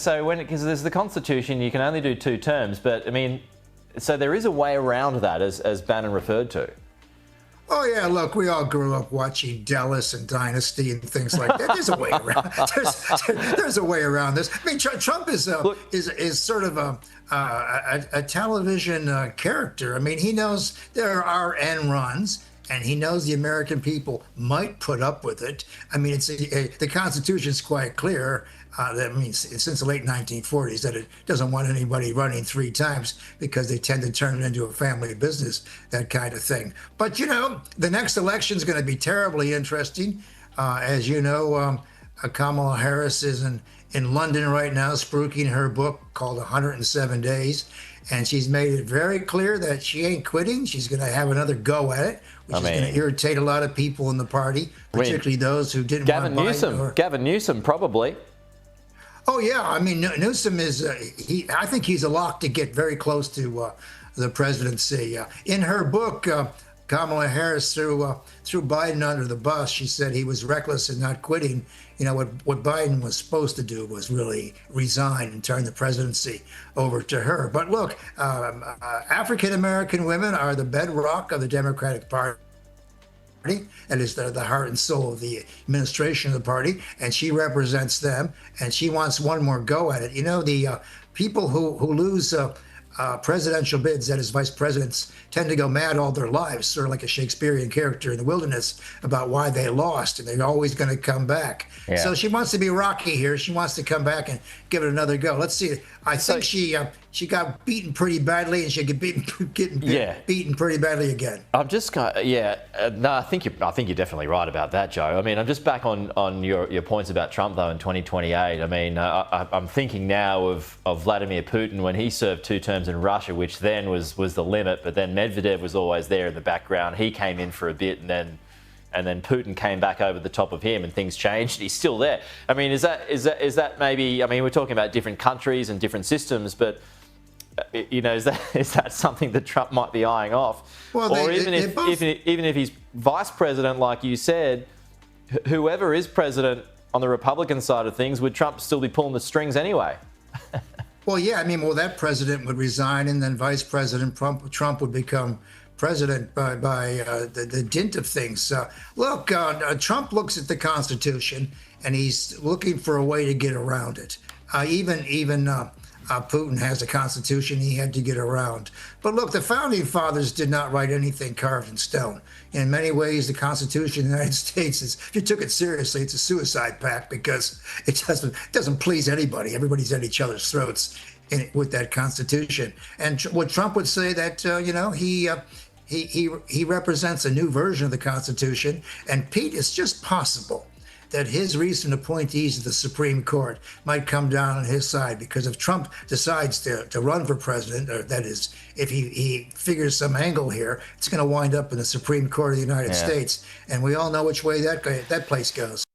because there's the Constitution, you can only do 2 terms, but I mean, so there is a way around that, as Bannon referred to. Oh, yeah, look, we all grew up watching Dallas and Dynasty and things like that. There's a way around. There's a way around this. I mean, Trump is sort of a television character. I mean, he knows there are end runs, and he knows the American people might put up with it. I mean, the Constitution's quite clear. That means since the late 1940s that it doesn't want anybody running 3 times because they tend to turn it into a family business, that kind of thing. But, you know, the next election is going to be terribly interesting. As you know, Kamala Harris is in London right now, spruiking her book called 107 Days. And she's made it very clear that she ain't quitting. She's going to have another go at it, which is going to irritate a lot of people in the party, particularly those who didn't want Biden. Gavin Newsom, probably. Oh, yeah. I mean, Newsom is, I think he's a lock to get very close to the presidency. In her book, Kamala Harris threw Biden under the bus. She said he was reckless in not quitting. You know, what Biden was supposed to do was really resign and turn the presidency over to her. But look, African-American women are the bedrock of the Democratic Party. That is the heart and soul of the administration of the party, and she represents them, and she wants one more go at it. You know, the people who lose presidential bids, that is, vice presidents, tend to go mad all their lives, sort of like a Shakespearean character in the wilderness about why they lost, and they're always going to come back. Yeah. So she wants to be Rocky here. She wants to come back and give it another go. Let's see. I think she got beaten pretty badly, and she get beaten pretty badly again. I'm just no, I think you're definitely right about that, Joe. I mean, I'm just back on your points about Trump though in 2028. I mean, I'm thinking now of Vladimir Putin when he served 2 terms in Russia, which then was the limit. But then Medvedev was always there in the background. He came in for a bit, and then Putin came back over the top of him, and things changed. He's still there. I mean, is that maybe? I mean, we're talking about different countries and different systems, but you know, is that something that Trump might be eyeing off? Well, or even if he's vice president, like you said, whoever is president on the Republican side of things, would Trump still be pulling the strings anyway? Well, yeah. I mean, that president would resign, and then Vice President Trump would become president by the dint of things. Look, Trump looks at the Constitution, and he's looking for a way to get around it. Even Putin has a constitution he had to get around. But look, the founding fathers did not write anything carved in stone. In many ways, the Constitution of the United States is, if you took it seriously, it's a suicide pact because it doesn't please anybody. Everybody's at each other's throats with that Constitution. And what Trump would say that, you know, he represents a new version of the Constitution. And Pete, it's just possible that his recent appointees to the Supreme Court might come down on his side, because if Trump decides to run for president, or that is, if he figures some angle here, it's going to wind up in the Supreme Court of the United States. And we all know which way that place goes.